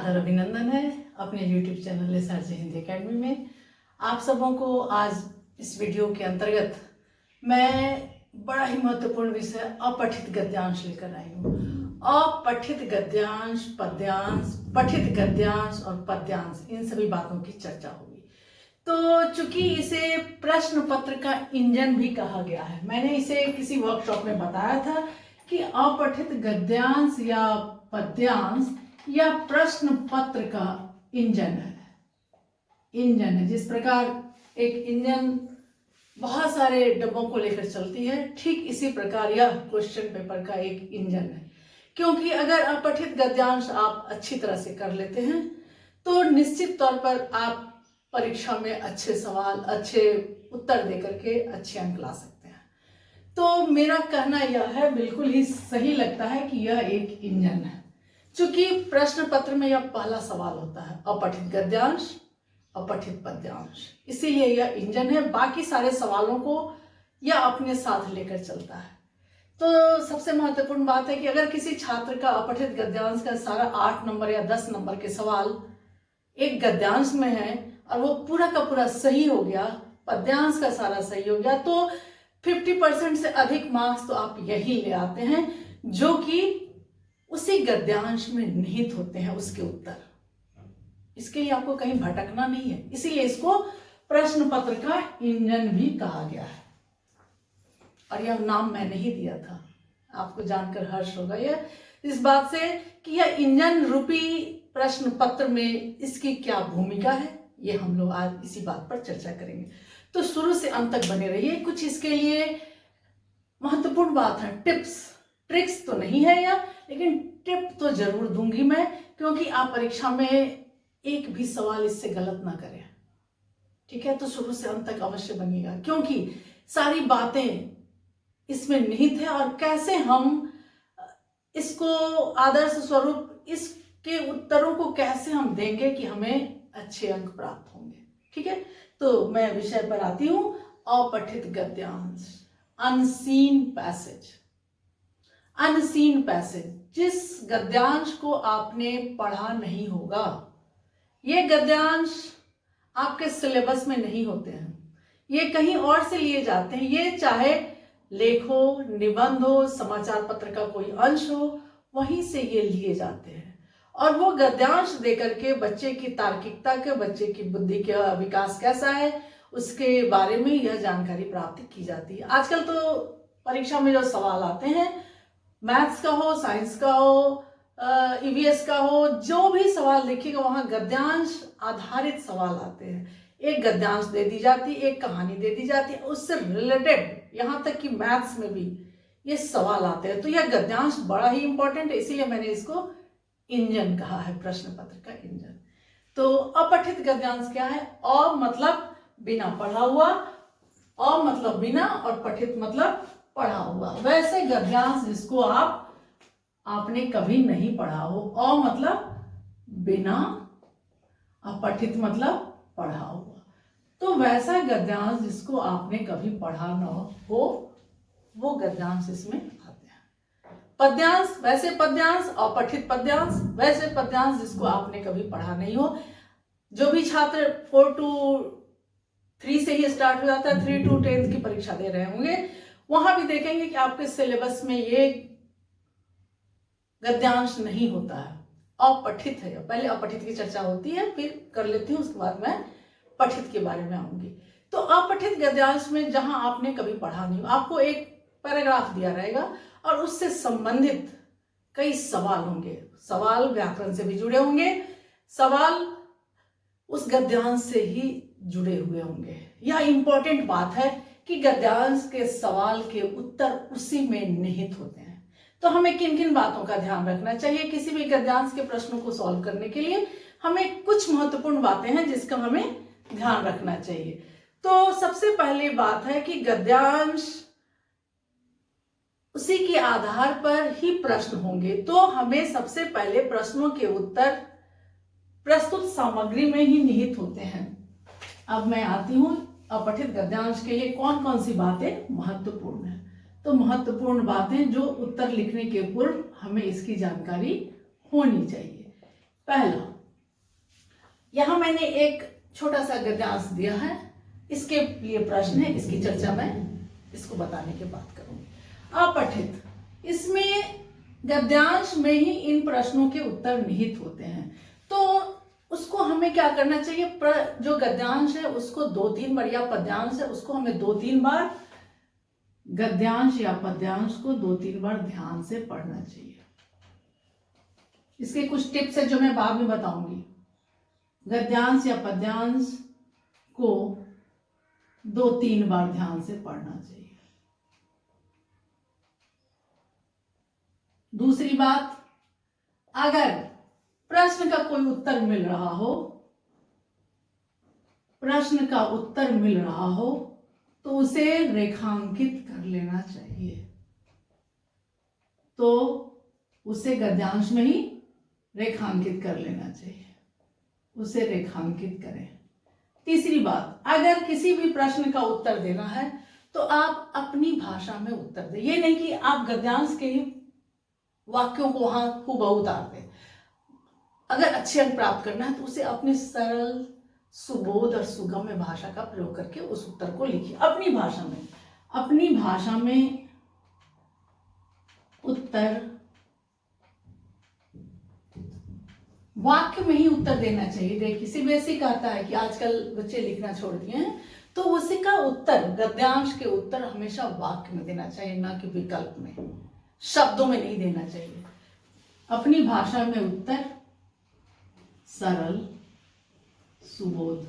सादर अभिनंदन है अपने YouTube channel SRJ Hindi academy में। आप सबों को आज इस वीडियो के अंतर्गत मैं बड़ा ही महत्वपूर्ण विषय अपठित गद्यांश लेकर आई हूँ। अपठित गद्यांश, पद्यांश, पठित गद्यांश और पद्यांश, इन सभी बातों की चर्चा होगी। तो चूंकि इसे प्रश्न पत्र का इंजन भी कहा गया है, मैंने इसे किसी वर्कशॉप में बताया था कि अपठित गद्यांश या पद्यांश या प्रश्न पत्र का इंजन है। जिस प्रकार एक इंजन बहुत सारे डब्बों को लेकर चलती है, ठीक इसी प्रकार यह क्वेश्चन पेपर का एक इंजन है। क्योंकि अगर अपठित गद्यांश आप अच्छी तरह से कर लेते हैं तो निश्चित तौर पर आप परीक्षा में अच्छे सवाल, अच्छे उत्तर देकर के अच्छे अंक ला सकते हैं। तो मेरा कहना यह है, बिल्कुल ही सही लगता है कि यह एक इंजन है। चूंकि प्रश्न पत्र में यह पहला सवाल होता है, अपठित गद्यांश, अपठित पद्यांश, इसीलिए यह इंजन है। बाकी सारे सवालों को यह अपने साथ लेकर चलता है। तो सबसे महत्वपूर्ण बात है कि अगर किसी छात्र का अपठित गद्यांश का सारा 8 नंबर या 10 नंबर के सवाल एक गद्यांश में है और वो पूरा का पूरा सही हो गया, पद्यांश का सारा सही हो गया, तो 50% से अधिक मार्क्स तो आप यही ले आते हैं जो कि उसी गद्यांश में निहित होते हैं, उसके उत्तर। इसके लिए आपको कहीं भटकना नहीं है, इसीलिए इसको प्रश्न पत्र का इंजन भी कहा गया है। और यह नाम मैंने ही दिया था, आपको जानकर हर्ष होगा यह इस बात से कि यह इंजन रूपी प्रश्न पत्र में इसकी क्या भूमिका है, ये हम लोग आज इसी बात पर चर्चा करेंगे। तो शुरू से अंत तक बने रहिए। कुछ इसके लिए महत्वपूर्ण बात है, टिप्स ट्रिक्स तो नहीं है यह, लेकिन टिप तो जरूर दूंगी मैं, क्योंकि आप परीक्षा में एक भी सवाल इससे गलत ना करें। ठीक है, तो शुरू से अंत तक अवश्य बनिएगा, क्योंकि सारी बातें इसमें निहित है और कैसे हम इसको आदर्श स्वरूप, इसके उत्तरों को कैसे हम देंगे कि हमें अच्छे अंक प्राप्त होंगे। ठीक है, तो मैं विषय पर आती हूं। अपठित गद्यांश, अनसीन पैसेज। अनसीन पैसेज, जिस गद्यांश को आपने पढ़ा नहीं होगा, ये गद्यांश आपके सिलेबस में नहीं होते हैं, ये कहीं और से लिए जाते हैं। ये चाहे लेख हो, निबंध हो, समाचार पत्र का कोई अंश हो, वहीं से ये लिए जाते हैं। और वो गद्यांश देकर के बच्चे की तार्किकता के, बच्चे की बुद्धि का विकास कैसा है, उसके बारे में यह जानकारी प्राप्त की जाती है। आजकल तो परीक्षा में जो सवाल आते हैं, मैथ्स का हो, साइंस का हो, ईवीएस का हो, जो भी सवाल देखिएगा वहां गद्यांश आधारित सवाल आते हैं। एक गद्यांश दे दी जाती है, एक कहानी दे दी जाती है, उससे रिलेटेड यहां तक कि मैथ्स में भी ये सवाल आते हैं। तो यह गद्यांश बड़ा ही इंपॉर्टेंट है, इसीलिए मैंने इसको इंजन कहा है, प्रश्न पत्र का इंजन। तो अपठित गद्यांश क्या है? अ मतलब बिना पढ़ा हुआ, अ मतलब बिना और पठित मतलब पढ़ा हुआ। वैसे गद्यांश जिसको आपने कभी नहीं पढ़ा हो। अ मतलब बिना, अपठित मतलब पढ़ा हुआ। तो वैसा गद्यांश जिसको आपने कभी पढ़ा न हो, वो गद्यांश इसमें आते हैं। पद्यांश, वैसे पद्यांश, अपठित पद्यांश, वैसे पद्यांश जिसको आपने कभी पढ़ा नहीं हो। जो भी छात्र 4 to 3 से ही स्टार्ट हो जाता है, 3 to 10 की परीक्षा दे रहे होंगे, वहां भी देखेंगे कि आपके सिलेबस में ये गद्यांश नहीं होता है, अपठित है। पहले अपठित की चर्चा होती है, फिर कर लेती हूँ, उसके बाद मैं पठित के बारे में आऊंगी। तो अपठित गद्यांश में जहां आपने कभी पढ़ा नहीं, आपको एक पैराग्राफ दिया रहेगा और उससे संबंधित कई सवाल होंगे। सवाल व्याकरण से भी जुड़े होंगे, सवाल उस गद्यांश से ही जुड़े हुए होंगे। यह इंपॉर्टेंट बात है कि गद्यांश के सवाल के उत्तर उसी में निहित होते हैं। तो हमें किन किन बातों का ध्यान रखना चाहिए किसी भी गद्यांश के प्रश्नों को सॉल्व करने के लिए? हमें कुछ महत्वपूर्ण बातें हैं जिसका हमें ध्यान रखना चाहिए। तो सबसे पहली बात है कि गद्यांश उसी के आधार पर ही प्रश्न होंगे, तो हमें सबसे पहले प्रश्नों के उत्तर प्रस्तुत सामग्री में ही निहित होते हैं। अब मैं आती हूं अपठित गद्यांश के लिए कौन कौन सी बातें महत्वपूर्ण है। तो महत्वपूर्ण बातें जो उत्तर लिखने के पूर्व हमें इसकी जानकारी होनी चाहिए। पहला, यहाँ मैंने एक छोटा सा गद्यांश दिया है, इसके लिए प्रश्न है, इसकी चर्चा मैं इसको बताने के बाद करूंगी। अपठित, इसमें गद्यांश में ही इन प्रश्नों के उत्तर निहित होते हैं, तो उसको हमें क्या करना चाहिए, जो गद्यांश है उसको 2-3 बार, या पद्यांश है उसको हमें 2-3 बार, गद्यांश या पद्यांश को 2-3 बार ध्यान से पढ़ना चाहिए। इसके कुछ टिप्स है जो मैं बाद में बताऊंगी। गद्यांश या पद्यांश को 2-3 बार ध्यान से पढ़ना चाहिए। दूसरी बात, अगर प्रश्न का कोई उत्तर मिल रहा हो, प्रश्न का उत्तर मिल रहा हो तो उसे रेखांकित कर लेना चाहिए, तो उसे गद्यांश में ही रेखांकित कर लेना चाहिए, उसे रेखांकित करें। तीसरी बात, अगर किसी भी प्रश्न का उत्तर देना है तो आप अपनी भाषा में उत्तर दें। ये नहीं कि आप गद्यांश के ही वाक्यों को वहां हूबहू उतार दें। अगर अच्छे अंक प्राप्त करना है तो उसे अपनी सरल, सुबोध और सुगम्य भाषा का प्रयोग करके उस उत्तर को लिखिए अपनी भाषा में। अपनी भाषा में उत्तर, वाक्य में ही उत्तर देना चाहिए। देखिए सीबीएसई कहता है कि आजकल बच्चे लिखना छोड़ दिए हैं, तो उसी का उत्तर, गद्यांश के उत्तर हमेशा वाक्य में देना चाहिए, ना कि विकल्प में, शब्दों में नहीं देना चाहिए। अपनी भाषा में उत्तर सरल, सुबोध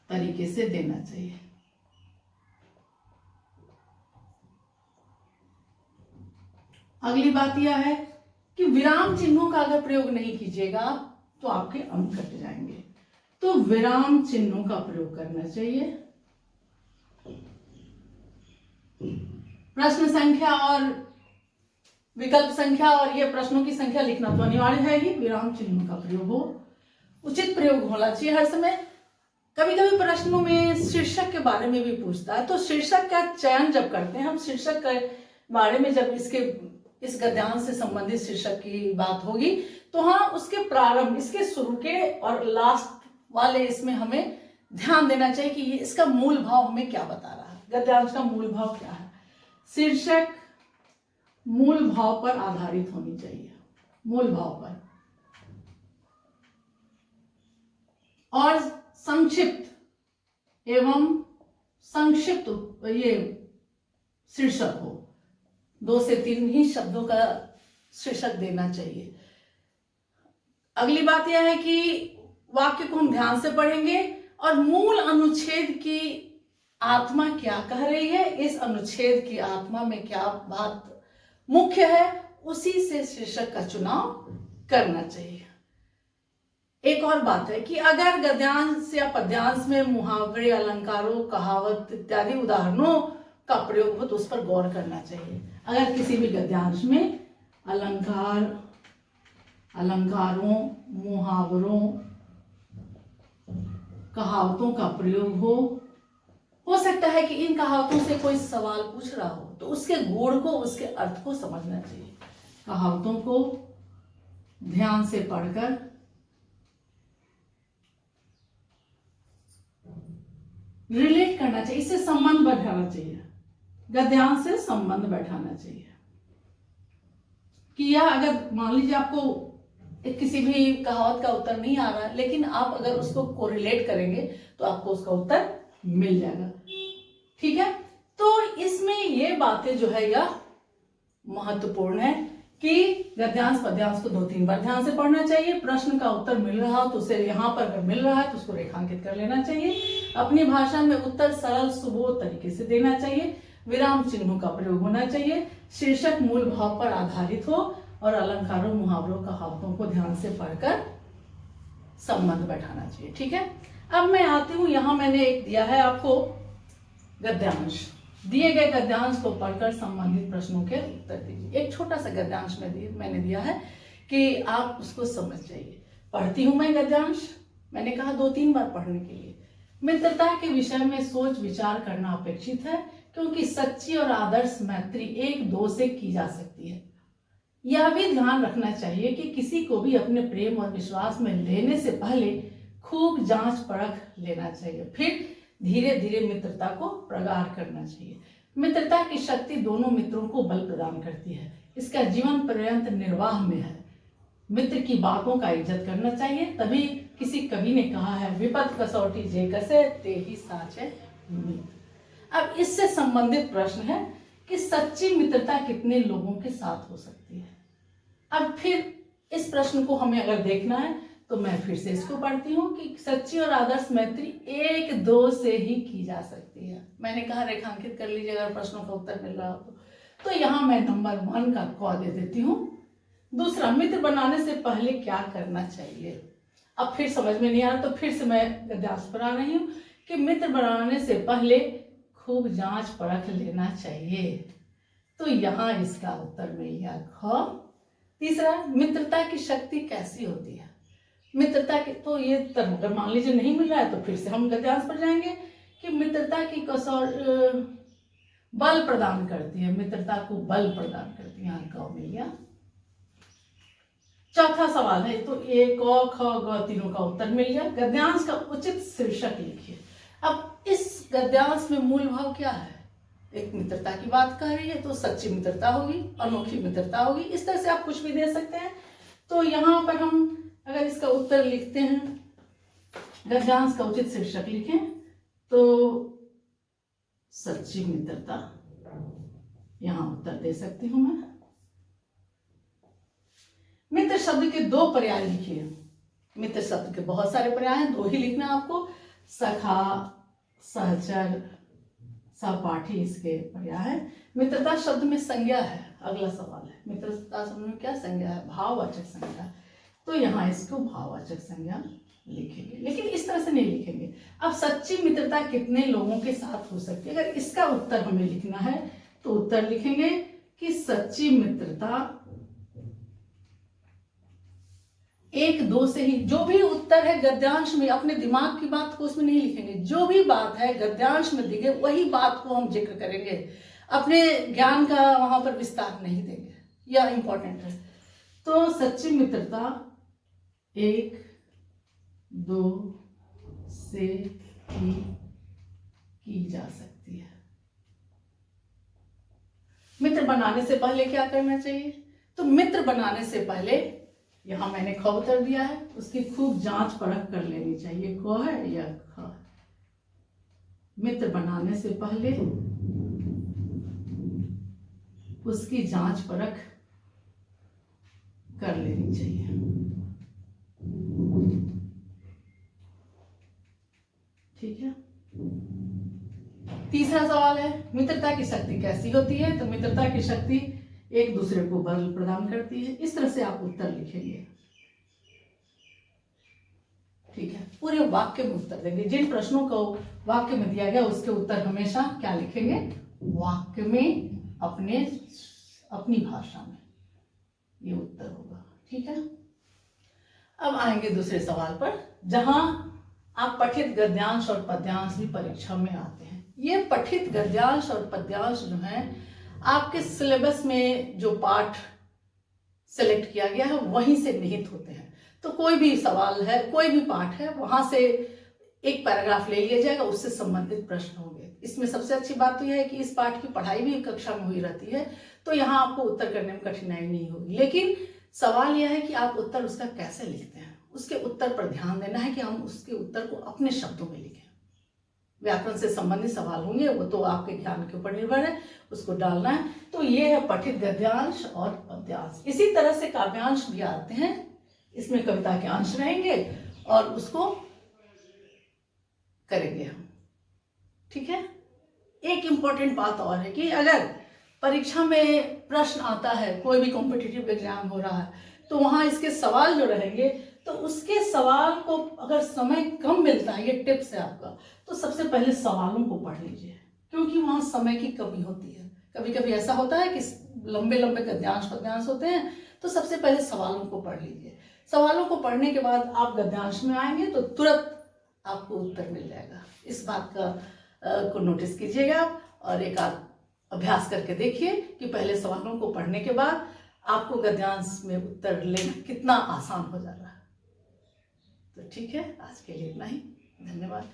तरीके से देना चाहिए। अगली बात यह है कि विराम चिन्हों का अगर प्रयोग नहीं कीजिएगा तो आपके अंक कट जाएंगे, तो विराम चिन्हों का प्रयोग करना चाहिए। प्रश्न संख्या और विकल्प संख्या और ये प्रश्नों की संख्या लिखना तो अनिवार्य है ही, विराम चिन्हों का प्रयोग हो, उचित प्रयोग होना चाहिए हर समय। कभी कभी प्रश्नों में शीर्षक के बारे में भी पूछता है, तो शीर्षक का चयन जब करते हैं हम, शीर्षक के बारे में जब इस गद्यांश से संबंधित शीर्षक की बात होगी तो हाँ, उसके प्रारंभ, इसके शुरू के और लास्ट वाले इसमें हमें ध्यान देना चाहिए कि ये इसका मूल भाव हमें क्या बता रहा है, गद्यांश का मूल भाव क्या है। शीर्षक मूल भाव पर आधारित होनी चाहिए, मूल भाव पर, और संक्षिप्त एवं संक्षिप्त ये शीर्षक हो, 2 से 3 ही शब्दों का शीर्षक देना चाहिए। अगली बात यह है कि वाक्य को हम ध्यान से पढ़ेंगे और मूल अनुच्छेद की आत्मा क्या कह रही है, इस अनुच्छेद की आत्मा में क्या बात मुख्य है, उसी से शीर्षक का चुनाव करना चाहिए। एक और बात है कि अगर गद्यांश या पद्यांश में मुहावरे, अलंकारों, कहावत इत्यादि उदाहरणों का प्रयोग हो तो उस पर गौर करना चाहिए। अगर किसी भी गद्यांश में अलंकारों, मुहावरों, कहावतों का प्रयोग हो सकता है कि इन कहावतों से कोई सवाल पूछ रहा हो, तो उसके गुण को, उसके अर्थ को समझना चाहिए। कहावतों को ध्यान से पढ़कर रिलेट करना चाहिए, इससे संबंध बैठाना चाहिए, गद्यांश से संबंध बैठाना चाहिए। कि यह अगर मान लीजिए आपको किसी भी कहावत का उत्तर नहीं आ रहा है, लेकिन आप अगर उसको कोरिलेट करेंगे तो आपको उसका उत्तर मिल जाएगा, ठीक है। तो इसमें ये बातें जो है यह महत्वपूर्ण है कि गद्यांश पद्यांश को 2-3 बार ध्यान से पढ़ना चाहिए। प्रश्न का उत्तर मिल रहा हो तो उसे यहाँ पर अगर मिल रहा है तो उसको रेखांकित कर लेना चाहिए। अपनी भाषा में उत्तर सरल, सुबोध तरीके से देना चाहिए। विराम चिन्हों का प्रयोग होना चाहिए। शीर्षक मूल भाव पर आधारित हो और अलंकारों, मुहावरों, कहावतों को ध्यान से पढ़कर संबंध बैठाना चाहिए, ठीक है। अब मैं आती हूँ, यहाँ मैंने एक दिया है आपको गद्यांश। दिए गए गद्यांश को पढ़कर संबंधित प्रश्नों के उत्तर दीजिए। एक छोटा सा गद्यांश मैंने दिया है कि आप उसको समझ जाइए। पढ़ती हूँ मैं गद्यांश, मैंने कहा 2-3 बार पढ़ने के लिए। मित्रता के विषय में सोच विचार करना अपेक्षित है, क्योंकि सच्ची और आदर्श मैत्री 1-2 से की जा सकती है। यह भी ध्यान रखना चाहिए कि किसी को भी अपने प्रेम और विश्वास में लेने से पहले खूब जांच परख लेना चाहिए, फिर धीरे धीरे मित्रता को प्रगाढ़ करना चाहिए। मित्रता की शक्ति दोनों मित्रों को बल प्रदान करती है, इसका जीवन पर्यंत निर्वाह में है। मित्र की बातों का इज्जत करना चाहिए, तभी किसी कवि ने कहा है, विपद कसौटी जे कसे ते ही साचे मित्र। अब इससे संबंधित प्रश्न है कि सच्ची मित्रता कितने लोगों के साथ हो सकती है। अब फिर इस प्रश्न को हमें अगर देखना है तो मैं फिर से इसको पढ़ती हूँ कि सच्ची और आदर्श मैत्री एक दो से ही की जा सकती है। मैंने कहा रेखांकित कर लीजिए अगर प्रश्नों का उत्तर मिल रहा हो तो यहाँ मैं नंबर 1 का क दे देती हूँ। दूसरा, मित्र बनाने से पहले क्या करना चाहिए। अब फिर समझ में नहीं आ रहा तो फिर से मैं गद्यांश पर आ रही हूँ कि मित्र बनाने से पहले खूब जांच परख लेना चाहिए, तो यहाँ इसका उत्तर मिल गया ख। तीसरा, मित्रता की शक्ति कैसी होती है। मित्रता की तो ये अगर मान लीजिए नहीं मिल रहा है तो फिर से हम गद्यांश पर जाएंगे कि मित्रता की बल प्रदान करती है, मित्रता को बल प्रदान करती है, यहाँ क मिल गया। चौथा सवाल है तो ए क ख ग तीनों का उत्तर मिल गया। गद्यांश का उचित शीर्षक लिखिए। अब इस गद्यांश में मूल भाव क्या है, एक मित्रता की बात कर रही है तो सच्ची मित्रता होगी, अनोखी मित्रता होगी, इस तरह से आप कुछ भी दे सकते हैं। तो यहाँ पर हम अगर इसका उत्तर लिखते हैं, गद्यांश का उचित शीर्षक लिखें तो सच्ची मित्रता, यहाँ उत्तर दे सकती हूं मैं। मित्र शब्द के 2 पर्याय लिखिए। मित्र शब्द के बहुत सारे पर्याय हैं, 2 ही लिखना आपको। सखा, सहचर, सहपाठी इसके पर्याय है। मित्रता शब्द में संज्ञा है। अगला सवाल है, मित्रता शब्द में क्या संज्ञा है, भाववाचक संज्ञा, तो यहाँ इसको भाववाचक संज्ञा लिखेंगे, लेकिन इस तरह से नहीं लिखेंगे। अब सच्ची मित्रता कितने लोगों के साथ हो सकती है, अगर इसका उत्तर हमें लिखना है तो उत्तर लिखेंगे कि सच्ची मित्रता 1-2 से ही। जो भी उत्तर है गद्यांश में, अपने दिमाग की बात को उसमें नहीं लिखेंगे, जो भी बात है गद्यांश में दिखे वही बात को हम जिक्र करेंगे, अपने ज्ञान का वहां पर विस्तार नहीं देंगे, यह इंपॉर्टेंट है। तो सच्ची मित्रता 1-2 से ही की जा सकती है। मित्र बनाने से पहले क्या करना चाहिए, तो मित्र बनाने से पहले यहां मैंने ख उत्तर दिया है, उसकी खूब जांच परख कर लेनी चाहिए। क है या ख। मित्र बनाने से पहले उसकी जांच परख कर लेनी चाहिए। ठीक है। तीसरा सवाल है, मित्रता की शक्ति कैसी होती है, तो मित्रता की शक्ति एक दूसरे को बल प्रदान करती है। इस तरह से आप उत्तर लिखेंगे। ठीक है, पूरे वाक्य में उत्तर देंगे। जिन प्रश्नों को वाक्य में दिया गया उसके उत्तर हमेशा क्या लिखेंगे, वाक्य में, अपनी भाषा में, ये उत्तर होगा। ठीक है। अब आएंगे दूसरे सवाल पर, जहां आप पठित गद्यांश और पद्यांश भी परीक्षा में आते हैं। ये पठित गद्यांश और पद्यांश जो है आपके सिलेबस में जो पाठ सेलेक्ट किया गया है वहीं से निहित होते हैं। तो कोई भी सवाल है, कोई भी पाठ है, वहां से एक पैराग्राफ ले लिया जाएगा, उससे संबंधित प्रश्न होंगे। इसमें सबसे अच्छी बात तो यह है कि इस पाठ की पढ़ाई भी कक्षा में हुई रहती है, तो यहाँ आपको उत्तर करने में कठिनाई नहीं होगी। लेकिन सवाल यह है कि आप उत्तर उसका कैसे लिखते हैं, उसके उत्तर पर ध्यान देना है कि हम उसके उत्तर को अपने शब्दों में लिखें। व्याकरण से संबंधित सवाल होंगे, वो तो आपके ज्ञान के ऊपर निर्भर है, उसको डालना है। तो ये है पठित गद्यांश और पद्यांश। इसी तरह से काव्यांश भी आते हैं, इसमें कविता के अंश रहेंगे और उसको करेंगे हम। ठीक है। एक इंपॉर्टेंट बात और है कि अगर परीक्षा में प्रश्न आता है, कोई भी कॉम्पिटिटिव एग्जाम हो रहा है, तो वहां इसके सवाल जो रहेंगे, तो उसके सवाल को अगर समय कम मिलता है, ये टिप्स है आपका, तो सबसे पहले सवालों को पढ़ लीजिए, क्योंकि वहां समय की कमी होती है। कभी कभी ऐसा होता है कि लंबे लंबे गद्यांश पद्यांश होते हैं, तो सबसे पहले सवालों को पढ़ लीजिए। सवालों को पढ़ने के बाद आप गद्यांश में आएंगे तो तुरंत आपको उत्तर मिल जाएगा। इस बात का को नोटिस कीजिएगा और एक आध अभ्यास करके देखिए कि पहले सवालों को पढ़ने के बाद आपको गद्यांश में उत्तर लेना कितना आसान हो जा रहा है। तो ठीक है, आज के लिए इतना ही। धन्यवाद।